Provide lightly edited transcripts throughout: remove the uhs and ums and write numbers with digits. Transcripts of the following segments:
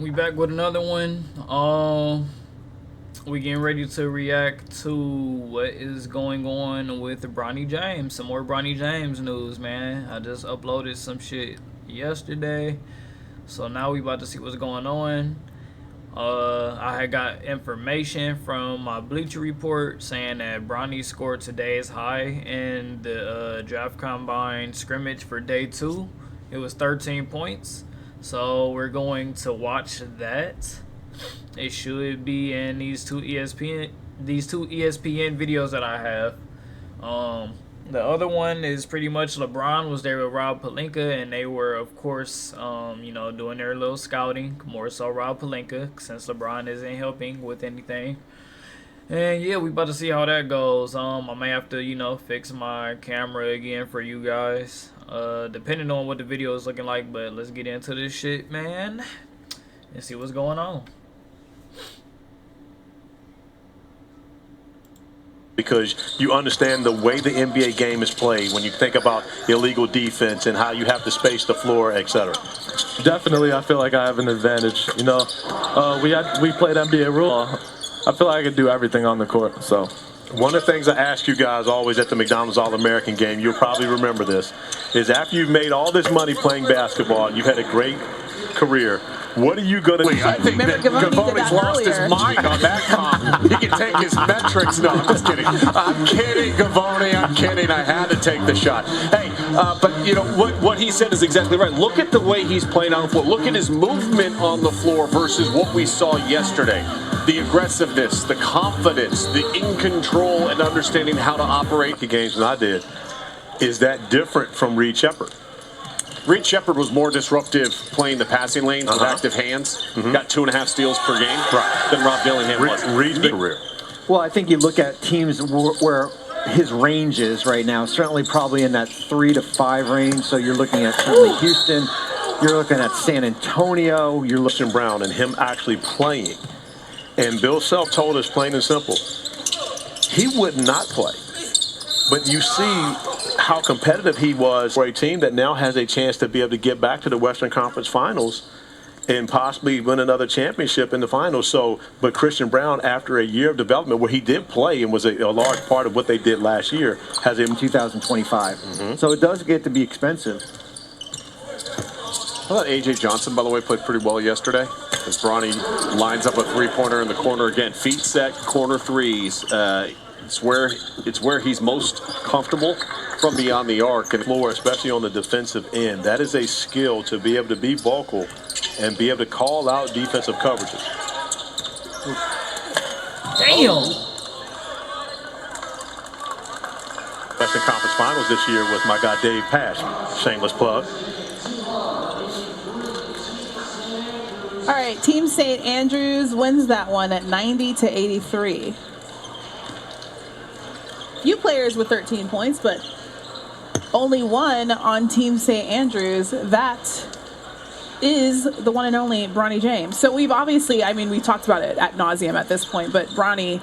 We back with another one. We getting ready to react to what is going on with Bronny James. Some more Bronny James news, man. I just uploaded some shit yesterday, so now we about to see what's going on. I had got information from my Bleacher Report saying that Bronny scored today's high in the draft combine scrimmage for day 2. It was 13 points. So we're going to watch that. It should be in these two ESPN videos that I have. The other one is pretty much LeBron was there with Rob Pelinka, and they were, of course, doing their little scouting. More so Rob Pelinka, since LeBron isn't helping with anything. And yeah, we about to see how that goes. I may have to, fix my camera again for you guys, depending on what the video is looking like. But let's get into this shit, man, and see what's going on. Because you understand the way the NBA game is played when you think about illegal defense and how you have to space the floor, etc. Definitely, I feel like I have an advantage. We played NBA rule. I feel like I could do everything on the court. So, one of the things I ask you guys always at the McDonald's All-American game, you'll probably remember this, is after you've made all this money playing basketball and you've had a great career, what are you going to do? I think that Gavone's lost his mind on that comment. He can take his metrics. No, I'm just kidding. I'm kidding, Gavone. I'm kidding. I had to take the shot. Hey, but what he said is exactly right. Look at the way he's playing on the floor. Look at his movement on the floor versus what we saw yesterday. The aggressiveness, the confidence, the in control, and understanding how to operate. The games than I did. Is that different from Reed Sheppard? Reed Sheppard was more disruptive playing the passing lanes with active hands. Got 2.5 steals per game than Rob Dillingham was. Reed's big career. Well, I think you look at teams where his range is right now, certainly probably in that 3 to 5 range. So you're looking at certainly Houston, you're looking at San Antonio, you're looking at Brown and him actually playing. And Bill Self told us plain and simple, he would not play. But you see how competitive he was for a team that now has a chance to be able to get back to the Western Conference Finals and possibly win another championship in the finals. So, but Christian Brown, after a year of development where he did play and was a large part of what they did last year, has a 2025. So it does get to be expensive. I thought A.J. Johnson, by the way, played pretty well yesterday. As Bronny lines up a three-pointer in the corner again. Feet set, corner threes. It's where he's most comfortable from beyond the arc and floor, especially on the defensive end. That is a skill to be able to be vocal and be able to call out defensive coverages. Damn. Western Conference Finals this year with my guy Dave Pash. Shameless plug. All right, Team St. Andrews wins that one at 90-83. Few players with 13 points, but only one on Team St. Andrews. That is the one and only Bronny James. So we've obviously, we talked about it ad nauseum at this point, but Bronny,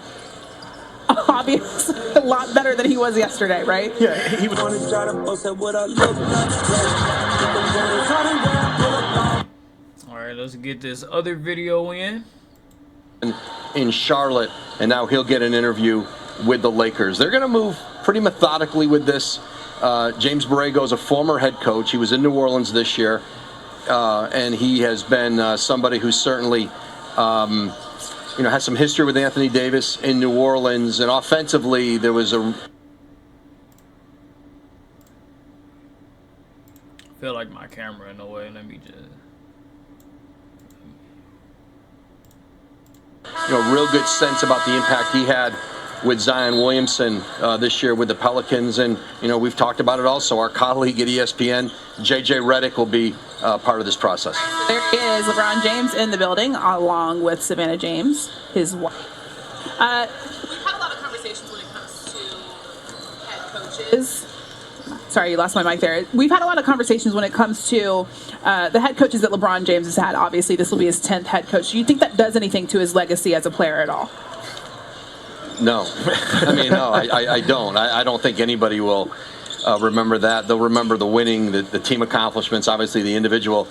obviously a lot better than he was yesterday, right? Yeah, he was. All right, let's get this other video in Charlotte, and now he'll get an interview with the Lakers. They're going to move pretty methodically with this. James Borrego is a former head coach. He was in New Orleans this year, and he has been somebody who's certainly, has some history with Anthony Davis in New Orleans. And offensively, there was I feel like my camera in a way. Let me just. Real good sense about the impact he had with Zion Williamson this year with the Pelicans. And, we've talked about it also. Our colleague at ESPN, J.J. Redick, will be part of this process. There is LeBron James in the building, along with Savannah James, his wife. We've had a lot of conversations when it comes to head coaches. Sorry, you lost my mic there. We've had a lot of conversations when it comes to the head coaches that LeBron James has had. Obviously, this will be his 10th head coach. Do you think that does anything to his legacy as a player at all? No. I don't. I don't think anybody will remember that. They'll remember the winning, the team accomplishments, obviously the individual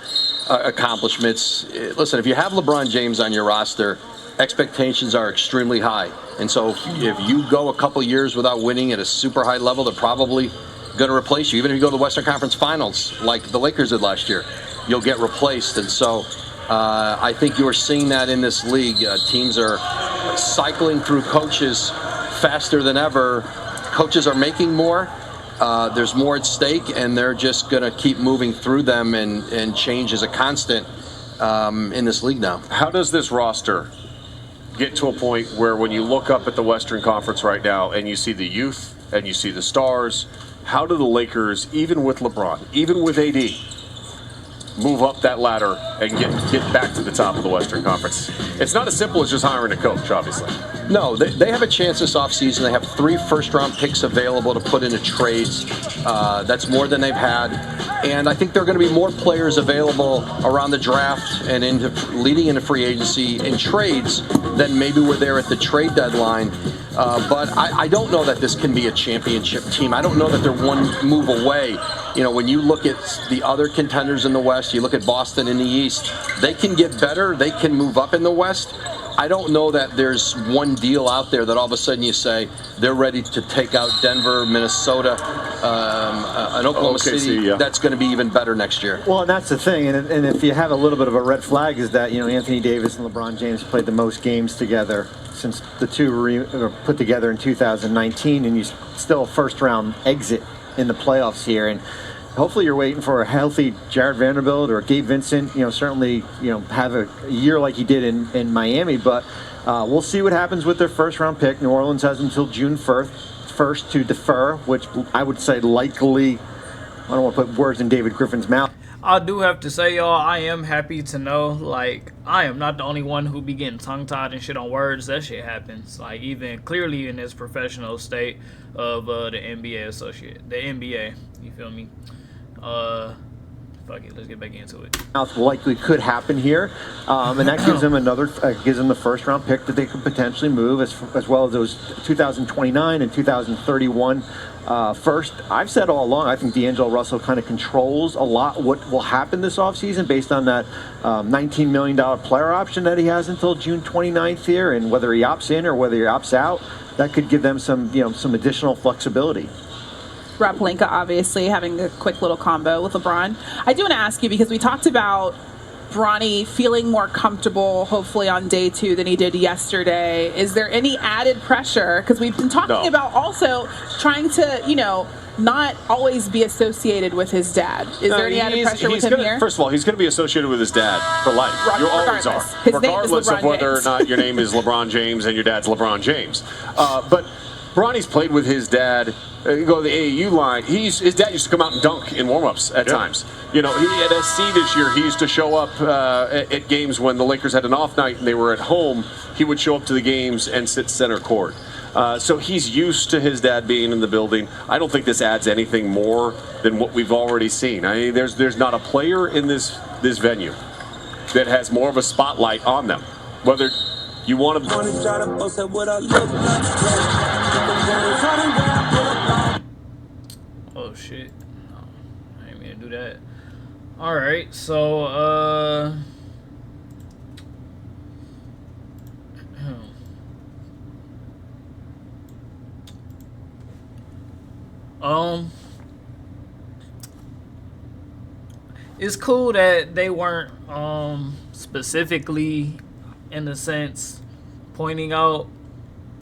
accomplishments. Listen, if you have LeBron James on your roster, expectations are extremely high. And so if you go a couple years without winning at a super high level, they're probably going to replace you. Even if you go to the Western Conference Finals like the Lakers did last year, you'll get replaced. And so I think you're seeing that in this league. Teams are cycling through coaches faster than ever. Coaches are making more. There's more at stake, and they're just going to keep moving through them, and change is a constant in this league now. How does this roster get to a point where when you look up at the Western Conference right now and you see the youth and you see the stars, how do the Lakers, even with LeBron, even with AD, move up that ladder and get back to the top of the Western Conference? It's not as simple as just hiring a coach, obviously. No, they have a chance this offseason. They have 3 first-round picks available to put into trades. That's more than they've had. And I think there are going to be more players available around the draft and leading into free agency in trades than maybe were there at the trade deadline. But I don't know that this can be a championship team. I don't know that they're one move away. You know, when you look at the other contenders in the West, you look at Boston in the East, they can get better. They can move up in the West. I don't know that there's one deal out there that all of a sudden you say they're ready to take out Denver, Minnesota, and Oklahoma City. Yeah. That's going to be even better next year. Well, and that's the thing. And if you have a little bit of a red flag is that, you know, Anthony Davis and LeBron James played the most games together since the two were put together in 2019, and you still a first-round exit in the playoffs here. And hopefully you're waiting for a healthy Jared Vanderbilt or Gabe Vincent, you know, certainly, you know, have a year like he did in Miami. But we'll see what happens with their first-round pick. New Orleans has until June 1st to defer, which I would say likely, I don't want to put words in David Griffin's mouth. I do have to say, y'all, I am happy to know, like, I am not the only one who be getting tongue-tied and shit on words. That shit happens. Like, even clearly in this professional state of the NBA, you feel me? Fuck it, let's get back into it. Likely could happen here, and that gives them gives them the first round pick that they could potentially move, as well as those 2029 and 2031 first. I've said all along, I think D'Angelo Russell kind of controls a lot what will happen this offseason based on that $19 million player option that he has until June 29th here, and whether he opts in or whether he opts out, that could give them some additional flexibility. Rob Pelinka obviously having a quick little combo with LeBron. I do want to ask you, because we talked about Bronny feeling more comfortable, hopefully on day 2 than he did yesterday. Is there any added pressure? Because we've been talking about also trying to, you know, not always be associated with his dad. Is there any added pressure with him here? First of all, he's going to be associated with his dad for life. You always are. Regardless of whether or not your name is LeBron James and your dad's LeBron James. But Bronny's played with his dad. Go to the AAU line. His dad used to come out and dunk in warm-ups at times. You know, he at SC this year, he used to show up at games when the Lakers had an off night and they were at home. He would show up to the games and sit center court. So he's used to his dad being in the building. I don't think this adds anything more than what we've already seen. I mean, there's not a player in this venue that has more of a spotlight on them. Whether you want to... Oh shit. No, I didn't mean to do that. Alright, so it's cool that they weren't specifically, in a sense, pointing out,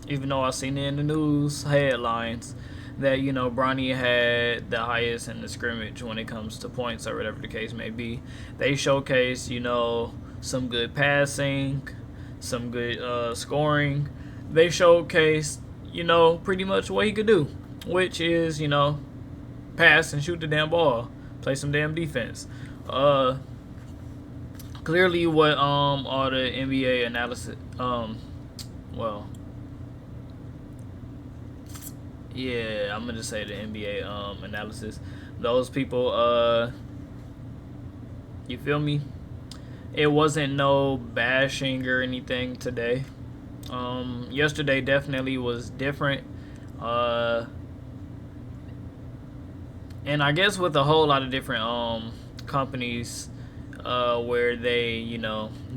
even though I seen it in the news headlines, that, you know, Bronny had the highest in the scrimmage when it comes to points or whatever the case may be. They showcased, you know, some good passing, some good scoring. They showcased, you know, pretty much what he could do, which is, you know, pass and shoot the damn ball, play some damn defense. Clearly what all the NBA analysis, yeah, I'm gonna say the NBA analysis. Those people, you feel me? It wasn't no bashing or anything today. Yesterday definitely was different. And I guess with a whole lot of different companies where they,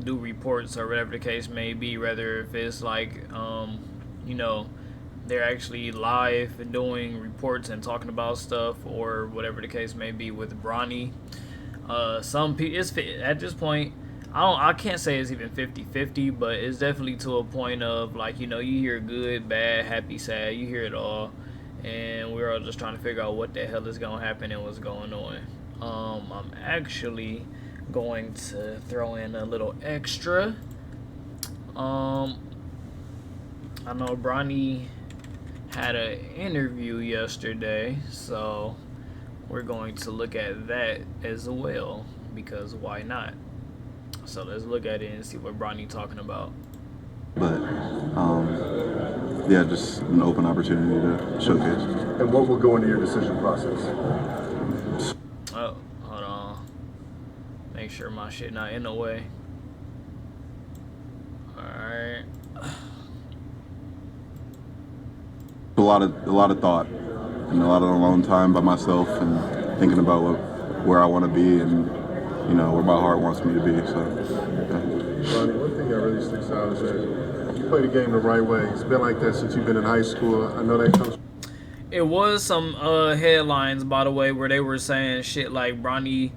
do reports or whatever the case may be, whether if it's like, they're actually live doing reports and talking about stuff or whatever the case may be with Bronny. Some people, at this point, I can't say it's even 50-50, but it's definitely to a point of like, you hear good, bad, happy, sad, you hear it all, and we're all just trying to figure out what the hell is gonna happen and what's going on. I'm actually going to throw in a little extra. I know Bronny had an interview yesterday, so we're going to look at that as well, because why not? So let's look at it and see what Bronny talking about. But yeah, just an open opportunity to showcase. And what will go into your decision process? Oh, hold on. Make sure my shit not in the way. Alright. A lot of thought and a lot of alone time by myself and thinking about where I want to be and where my heart wants me to be. So, yeah. Ronnie, one thing that really sticks out is that you play the game the right way. It's been like that since you've been in high school. I know that comes. It was some headlines, by the way, where they were saying shit like Bronny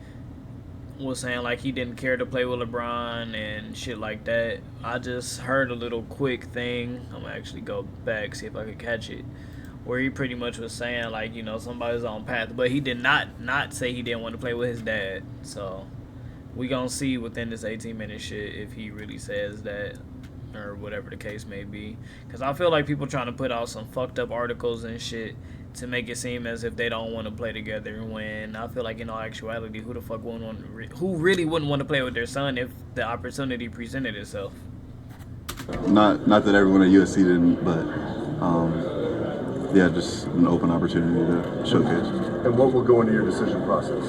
was saying like he didn't care to play with LeBron and shit like that. I just heard a little quick thing. I'm gonna actually go back, see if I could catch it, where he pretty much was saying like, somebody's on path, but he did not say he didn't want to play with his dad. So we gonna see within this 18-minute shit if he really says that or whatever the case may be, because I feel like people trying to put out some fucked up articles and shit to make it seem as if they don't want to play together, when I feel like in all actuality, who really wouldn't want to play with their son if the opportunity presented itself? Not that everyone at USC didn't, but yeah, just an open opportunity to showcase. And what will go into your decision process?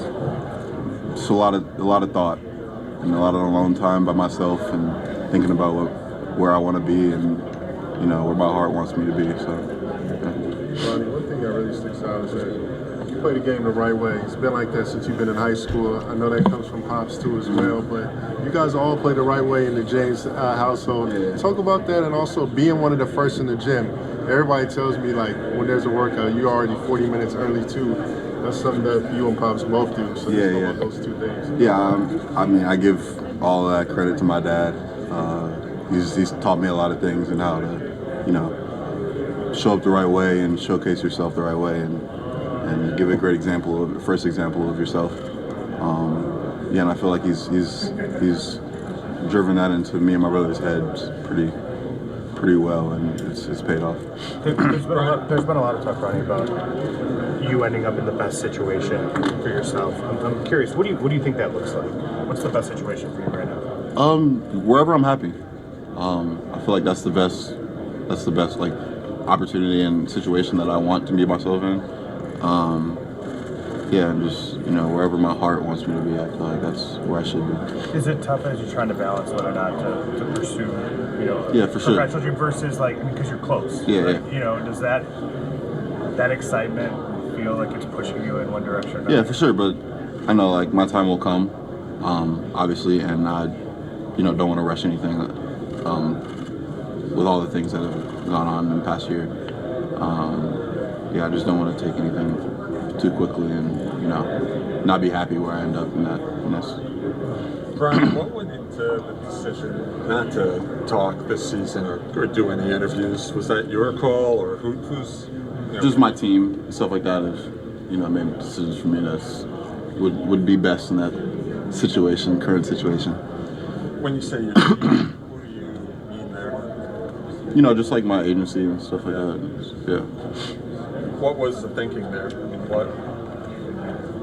Just a lot of thought and a lot of alone time by myself and thinking about where I want to be and where my heart wants me to be. So, yeah. Ronnie, one thing that really sticks out is that you play the game the right way. It's been like that since you've been in high school. I know that comes from Pops too as well, but you guys all play the right way in the James household. Yeah. Talk about that, and also being one of the first in the gym. Everybody tells me like when there's a workout, you're already 40 minutes early too. That's something that you and Pops both do. So yeah. About those two things. Yeah, I mean, I give all that credit to my dad. He's taught me a lot of things and how to, show up the right way and showcase yourself the right way and give a great first example of yourself. Yeah, and I feel like he's driven that into me and my brother's heads pretty well, and it's paid off. There's been a lot of talk, Ronnie, about you ending up in the best situation for yourself. I'm curious, what do you think that looks like? What's the best situation for you right now? Wherever I'm happy. I feel like that's the best like opportunity and situation that I want to be myself in. Yeah, and just wherever my heart wants me to be, I feel like that's where I should be. Is it tough as you're trying to balance whether or not to pursue yeah, for sure, professional dream versus because you're close? Yeah, right? yeah. Does that excitement feel like it's pushing you in one direction or another? Yeah, for sure, but I know like my time will come, obviously, and I don't want to rush anything. With all the things that have gone on in the past year, yeah, I just don't want to take anything too quickly and not be happy where I end up in this. Brian, what went into the decision not to talk this season or do any interviews? Was that your call, or who's? Just my team, stuff like that. Made decisions for me that would be best in that current situation. When you say your team, who do you mean there? Just like my agency and stuff like that. Yeah. What was the thinking there? I mean, what?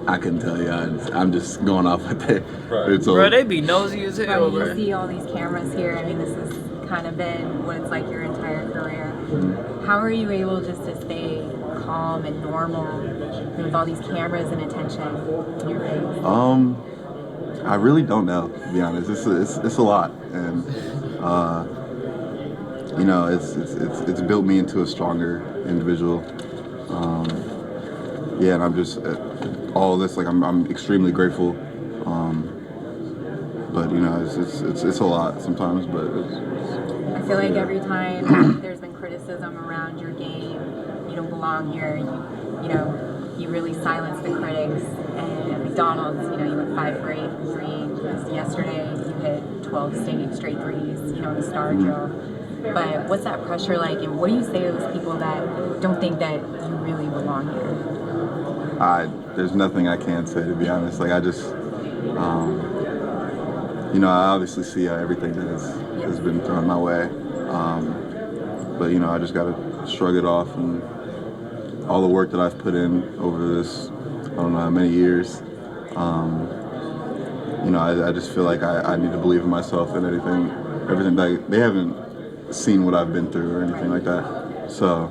I couldn't tell you. I'm just going off what they. Right. Bro, they be nosy as hell, bro. You see all these cameras here. I mean, this has kind of been what it's like your entire career. Mm-hmm. How are you able just to stay calm and normal with all these cameras and attention in your face? I really don't know, to be honest. It's a lot, and it's built me into a stronger individual. Yeah, and I'm just all this, like I'm extremely grateful But you know, it's a lot sometimes. But I feel like every time there's been criticism around your game, you don't belong here. You really silence the critics. And at McDonald's, you went 5 for 8 from 3. Yesterday, you hit 12 straight threes, in the star drill. But what's that pressure like? And what do you say to those people that don't think that you really belong here? There's nothing I can say, to be honest. Like, I just, I obviously see everything that has been thrown my way. But, I just got to shrug it off, and all the work that I've put in over this, I don't know how many years, I just feel like I need to believe in myself and everything that they haven't seen what I've been through or anything like that. So,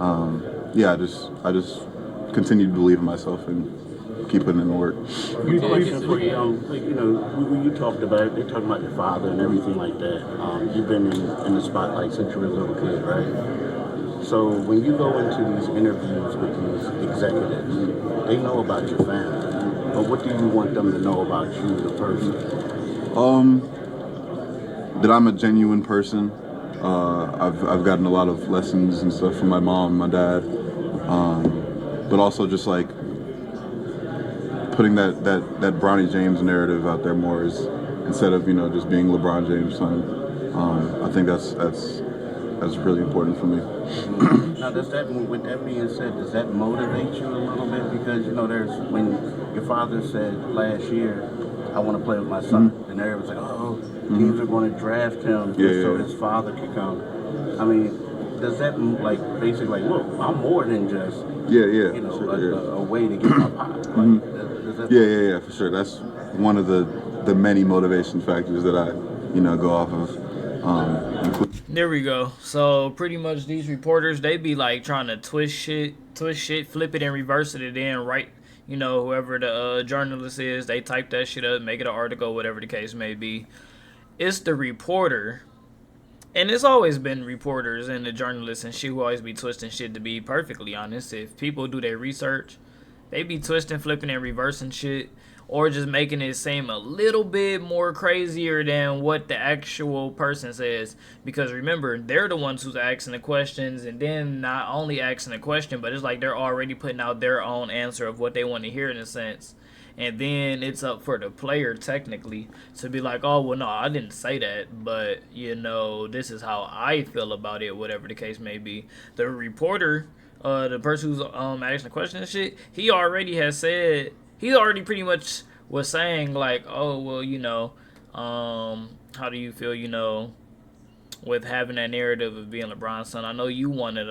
I just continue to believe in myself and keep putting in the work. When you talked about it, they're talking about your father and everything like that. You've been in the spotlight since you were a little kid, right? So when you go into these interviews with these executives, they know about your family. But what do you want them to know about you, the person? That I'm a genuine person. I've gotten a lot of lessons and stuff from my mom, my dad, but also just like putting that Bronny James narrative out there more is instead of just being LeBron James' son. I think that's really important for me. Now, with that being said, does that motivate you a little bit? Because there's when your father said last year, "I want to play with my son," and everyone's like, "Oh, teams are going to draft him so his father can come." I mean, does that basically look? I'm more than just a way to get my pop. Yeah, for sure. That's one of the many motivation factors that I go off of. There we go. So pretty much these reporters, they be trying to twist shit, flip it and reverse it, and then write, whoever the journalist is, they type that shit up, make it an article, whatever the case may be. It's the reporter, and it's always been reporters and the journalists and shit who always be twisting shit, to be perfectly honest. If people do their research, they be twisting, flipping, and reversing shit, or just making it seem a little bit more crazier than what the actual person says. Because remember, they're the ones who's asking the questions, and then not only asking the question, but it's like they're already putting out their own answer of what they want to hear in a sense. And then it's up for the player technically to be like, oh, well, no, I didn't say that, but, this is how I feel about it, whatever the case may be. The reporter, the person who's asking the question and shit, he already pretty much was saying oh, well, how do you feel, with having that narrative of being LeBron's son? I know you wanted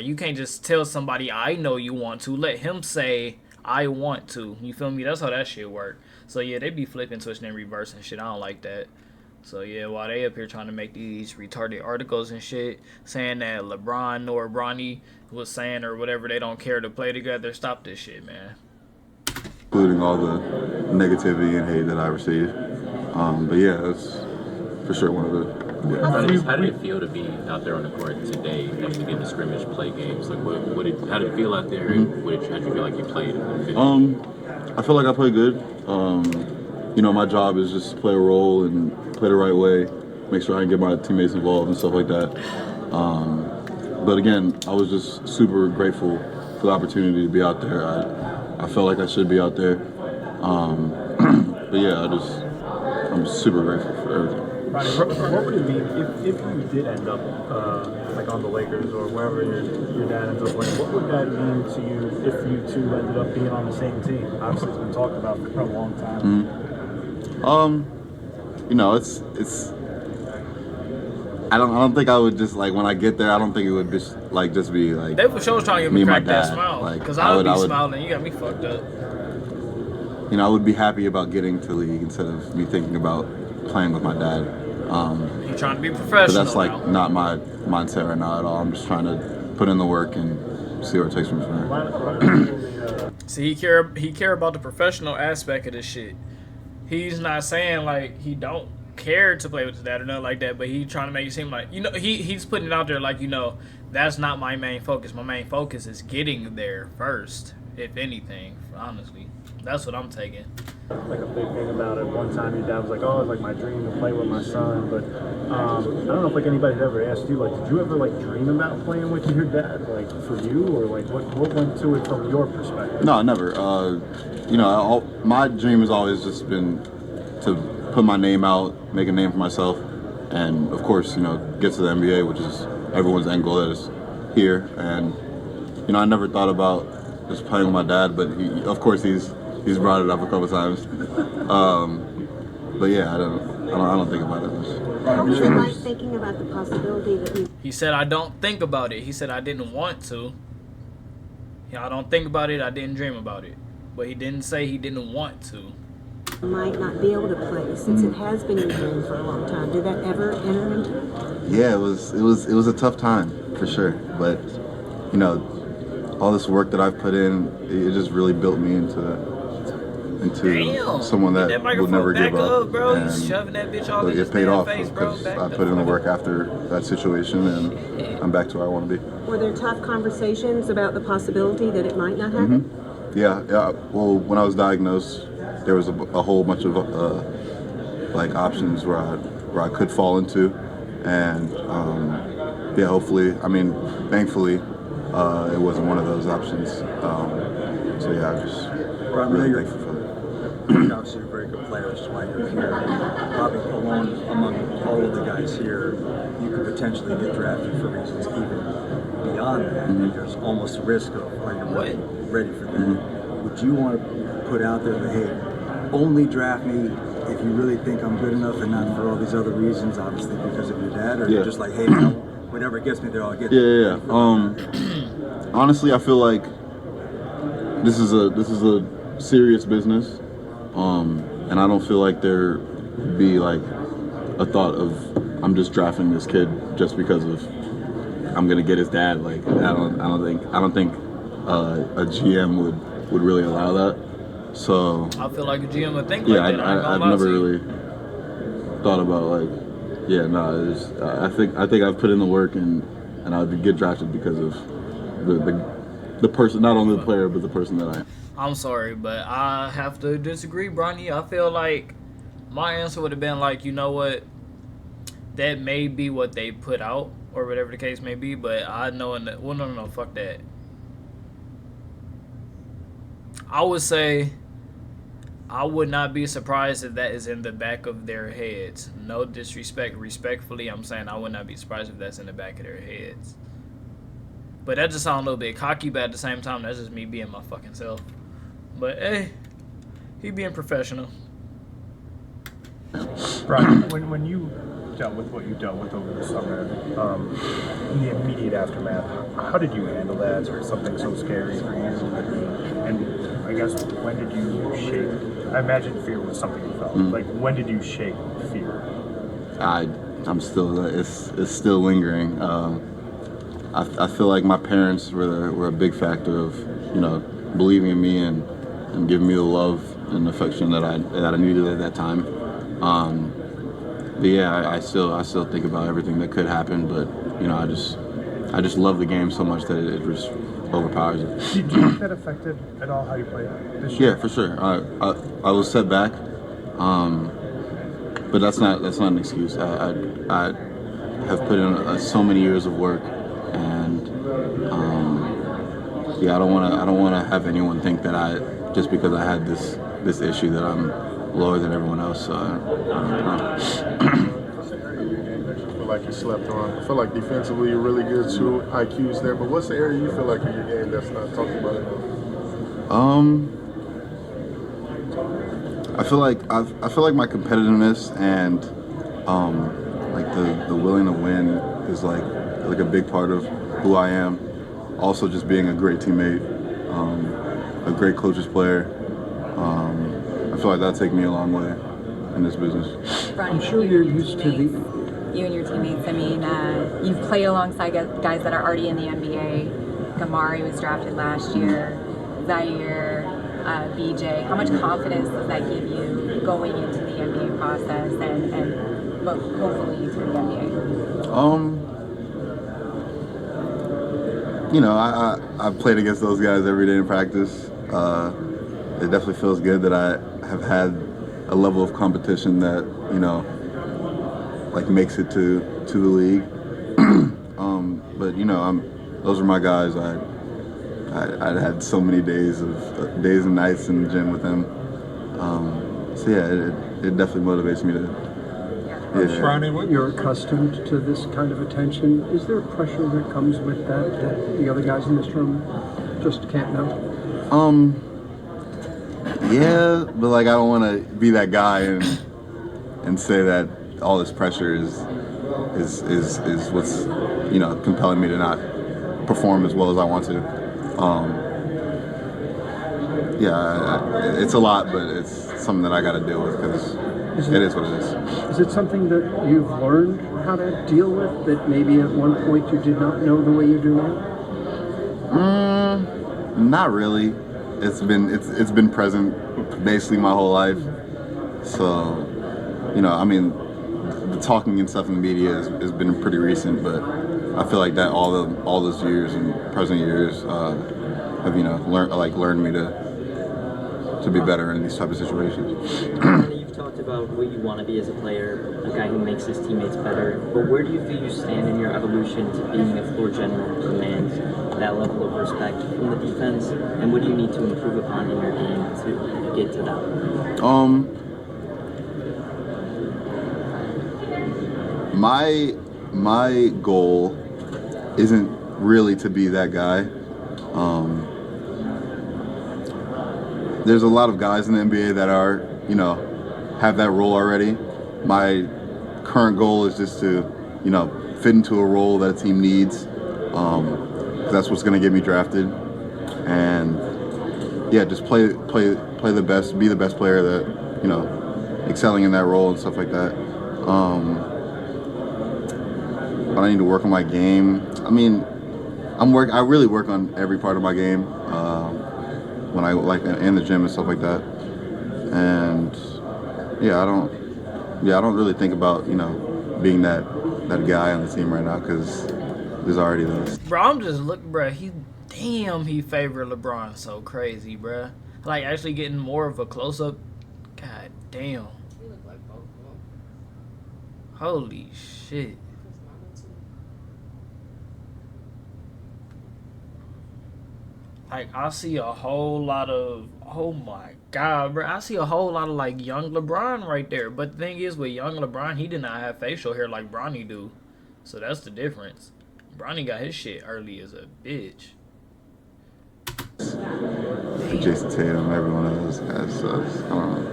you can't just tell somebody I know you want to. Let him say I want to. You feel me? That's how that shit work. So yeah, they be flipping, twisting, and reversing shit. I don't like that. So yeah, while they up here trying to make these retarded articles and shit, saying that LeBron or Bronny was saying or whatever, they don't care to play together, stop this shit, man. Including all the negativity and hate that I received. But yeah, that's for sure one of the. Yeah. How did it feel to be out there on the court today, actually getting the scrimmage play games? How did it feel out there? Mm-hmm. How did you feel like you played? I feel like I played good. My job is just to play a role and play the right way, make sure I can get my teammates involved and stuff like that. But again, I was just super grateful for the opportunity to be out there. I felt like I should be out there. But yeah, I'm super grateful for everything. Ronnie, what would it mean if you did end up on the Lakers or wherever your dad ends up playing? What would that mean to you if you two ended up being on the same team? Obviously, it's been talked about for a long time. It's. I don't think I would just when I get there. I don't think it would just be They for sure was trying to get me crack that dad. smile, because I would be smiling. You got me fucked up. I would be happy about getting to the league instead of me thinking about playing with my dad. You're trying to be professional. But that's not my mindset right now at all. I'm just trying to put in the work and see where it takes me from there. See, he care about the professional aspect of this shit. He's not saying he don't care to play with his dad or nothing like that, but he trying to make it seem like he's putting it out there that's not my main focus. My main focus is getting there first, if anything. Honestly, that's what I'm taking. like a big thing about it. One time your dad was like, "Oh, it's like my dream to play with my son." But I don't know if like anybody had ever asked you, like, did you ever like dream about playing with your dad, like for you, or like what went to it from your perspective? No, never. You know, my dream has always just been to put my name out, make a name for myself, and of course, you know, get to the NBA, which is everyone's end goal that is here. And you know, I never thought about just playing with my dad, but of course he's brought it up a couple times. But yeah, I don't think about it much. How was your life thinking about the possibility that you... He said, I don't think about it. He said, I didn't want to. Yeah, I don't think about it. I didn't dream about it. But he didn't say he didn't want to. might not be able to play since it has been your dream for a long time. Did that ever enter into it? Yeah, it was a tough time for sure. But you know, all this work that I've put in, it just really built me into someone that will never give up. Bro. And He's shoving that bitch all in his it paid off face, because bro. I put in the work after that situation, and I'm back to where I want to be. Were there tough conversations about the possibility that it might not happen? Yeah. Well, when I was diagnosed, there was a whole bunch of like options where I could fall into, and yeah, hopefully, I mean, thankfully, it wasn't one of those options. So yeah, I'm just really thankful for that. Obviously, you're a very good player, which is why you're here. Probably alone among all of the guys here, you could potentially get drafted for reasons even beyond that. And there's almost a risk of, are you ready for that? Would you want to put out there that, hey, only draft me if you really think I'm good enough and not for all these other reasons, obviously because of your dad, or you're just like, hey, no, whatever gets me there, I'll get there? Yeah. Honestly, I feel like this is a serious business, and I don't feel like there be like a thought of I'm just drafting this kid just because of I'm gonna get his dad. Like I don't think a GM would really allow that. So I feel like a GM would think yeah, like that. I've never really thought about like, I think I've put in the work and I would get drafted because of the person, not only the player but the person that I am. I'm sorry, but I have to disagree, Bronny. I feel like my answer would have been like, you know what, that may be what they put out or whatever the case may be, but I know no, fuck that. I would say I would not be surprised if that is in the back of their heads. No disrespect. Respectfully, I'm saying I would not be surprised if that's in the back of their heads. But that just sounds a little bit cocky, but at the same time, that's just me being my fucking self. But hey, he being professional. Brian, when you dealt with what you dealt with over the summer, in the immediate aftermath, how did you handle that? Or something so scary for you? And I guess, when did you shake? I imagine fear was something you felt. Like, when did you shake fear? I'm still, it's still lingering. I feel like my parents were a big factor of, you know, believing in me and giving me the love and affection that I needed at that time. But yeah, I still think about everything that could happen. But you know, I just love the game so much that it just overpowers it. Do you think that affected at all how you played this year? Yeah, for sure. I was set back, but that's not an excuse. I have put in so many years of work, and yeah, I don't want to have anyone think that just because I had this issue that I'm lower than everyone else. So I feel like you slept on. I feel like defensively you're really good too. IQ's there, but what's the area you feel like in your game that's not talked about enough? I feel like my competitiveness and like the willing to win is like a big part of who I am. Also, just being a great teammate, a great coach's player. I feel like that'll take me a long way in this business. I'm sure you're used to you and your teammates. I mean, you've played alongside guys that are already in the NBA. Gamari was drafted last year. Zaire, BJ. How much confidence does that give you going into the NBA process and hopefully to the NBA? You know, I've played against those guys every day in practice. it definitely feels good that I have had a level of competition that, you know, like makes it to the league. But you know, those are my guys. I had so many days and nights in the gym with them. So yeah, it definitely motivates me to. Yeah. Ronnie, you're accustomed to this kind of attention. Is there pressure that comes with that the other guys in this room just can't know? Yeah, but like I don't want to be that guy and say that all this pressure is what's, you know, compelling me to not perform as well as I want to. It's a lot, but it's something that I got to deal with because it is what it is. Is it something that you've learned how to deal with that maybe at one point you did not know the way you do now? Not really. It's been present basically my whole life. So, you know, I mean, the talking and stuff in the media has been pretty recent, but I feel like that all those years and present years have, you know, learned me to be better in these type of situations. You've talked about what you want to be as a player, a guy who makes his teammates better. But where do you feel you stand in your evolution to being a floor general who commands that level of respect from the defense? And what do you need to improve upon in your game to get to that? My goal isn't really to be that guy. There's a lot of guys in the NBA that are, you know, have that role already. My current goal is just to, you know, fit into a role that a team needs. 'Cause that's what's going to get me drafted. And yeah, just play the best, be the best player that, you know, excelling in that role and stuff like that. But I need to work on my game. I mean, I really work on every part of my game. When I in the gym and stuff like that. And I don't really think about, you know, being that guy on the team right now because there's already those. Bro, I'm just bro. He favored LeBron so crazy, bro. Like actually getting more of a close up. God damn. Holy shit. Like, I see a whole lot of, oh my God, bro. I see a whole lot of, like, young LeBron right there. But the thing is, with young LeBron, he did not have facial hair like Bronny do. So that's the difference. Bronny got his shit early as a bitch. For Jason Tatum, every one of those guys sucks. I don't know.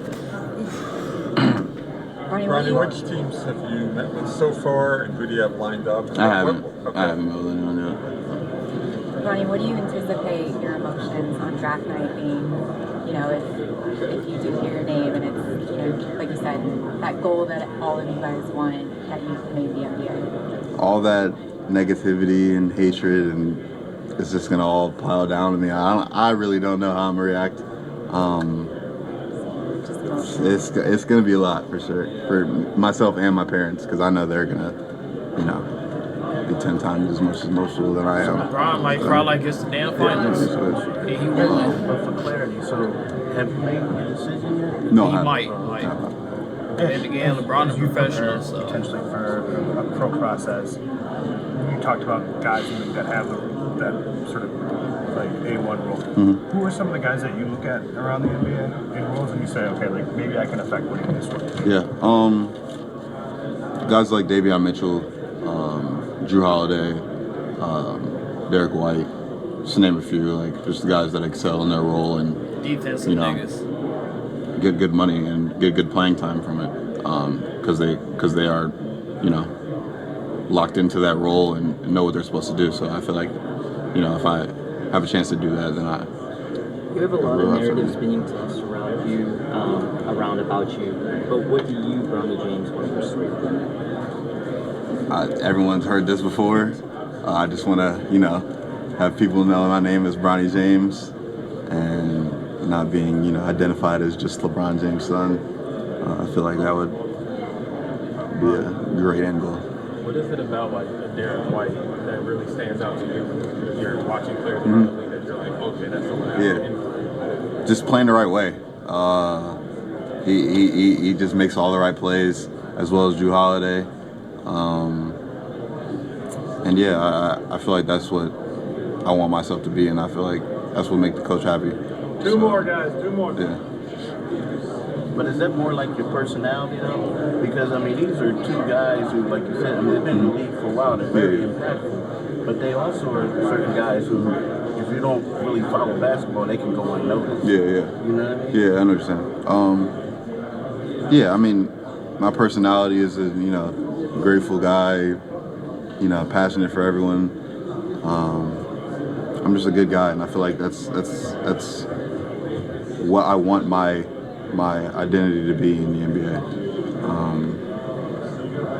Ronnie, which teams have you met with so far, and who do you have lined up? I haven't met with anyone yet. Ronnie, what do you anticipate your emotions on draft night being, you know, if you do hear your name and it's, you know, like you said, that goal that all of you guys want, that you made the NBA? All that negativity and hatred, and it's just gonna all pile down to me. I really don't know how I'm gonna react. It's gonna be a lot for sure, for myself and my parents, because I know they're gonna, you know, be 10 times as much emotional than I am. LeBron might cry like it's the damn finals. Yeah, he will. But for clarity, so have you made a decision yet? No, he might. And again, LeBron is professional, so potentially for a pro process. You talked about guys that have that sort of like A1 role. Mm-hmm. Who are some of the guys that you look at around the NBA in roles and you say, okay, like maybe I can affect winning this one? Yeah, guys like Davion Mitchell, Drew Holiday, Derek White, just to name a few, like just guys that excel in their role and defensive niggas get good money and get good playing time from it, because they are, you know, locked into that role and know what they're supposed to do. So I feel like, you know, if I have a chance to do that, then you have a lot of narratives being tossed around you, about you. But what do you, Bronny James, want to persuade them? Everyone's heard this before. I just want to, you know, have people know my name is Bronny James and not being, you know, identified as just LeBron James' son. I feel like that would be a great end goal. What is it about like Derek White that really stands out to you when you're watching players around the league that you're like, okay, that's the one I have to emulate? just playing the right way. He just makes all the right plays, as well as Drew Holiday. And yeah, I feel like that's what I want myself to be, and I feel like that's what makes the coach happy. Two more, guys. Two more. Yeah. But is that more like your personality, though? Because, I mean, these are two guys who, like you said, I mean, they've been in the league for a while. They're very impactful. But they also are certain guys who, if you don't really follow basketball, they can go unnoticed. Yeah. You know what I mean? Yeah, I understand. Yeah, I mean, my personality is a, grateful guy, passionate for everyone. I'm just a good guy, and I feel like that's what I want my identity to be in the NBA.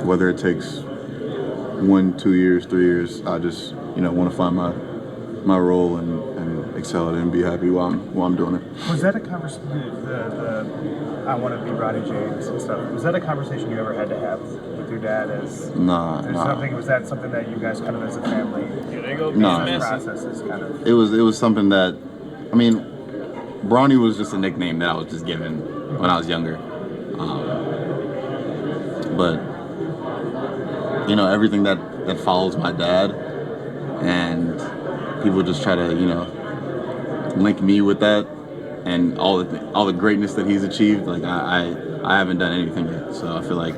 Whether it takes 1, 2 years, 3 years, I just want to find my role and excel at it and be happy while I'm doing it. Was that a conversation? I want to be Bronny James and stuff. Was that a conversation you ever had to have with your dad? Nah. Was that something that you guys kind of as a family? Here they go. Processes kind of. It was something that, I mean, Bronny was just a nickname that I was just given when I was younger. But everything that follows my dad, and people just try to link me with that, and all the greatness that he's achieved. Like I haven't done anything yet, so I feel like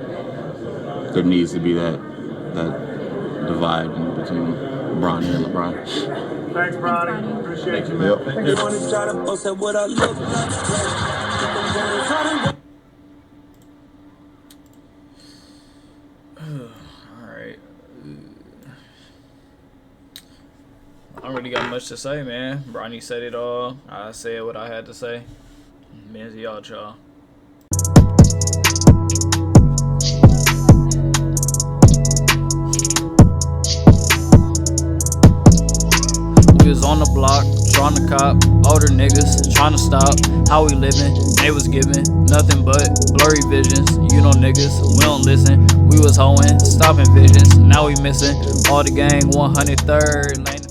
there needs to be that divide in between Bronny and LeBron. Thanks, Bronny. Appreciate you, man. Yep. Thank you. Alright. I don't really got much to say, man. Bronny said it all. I said what I had to say. Benzy out, y'all. We was on the block, trying to cop, older niggas, trying to stop. How we living, they was giving nothing but blurry visions. You know niggas, we don't listen. We was hoeing, stopping visions. Now we missing all the gang 103rd lane.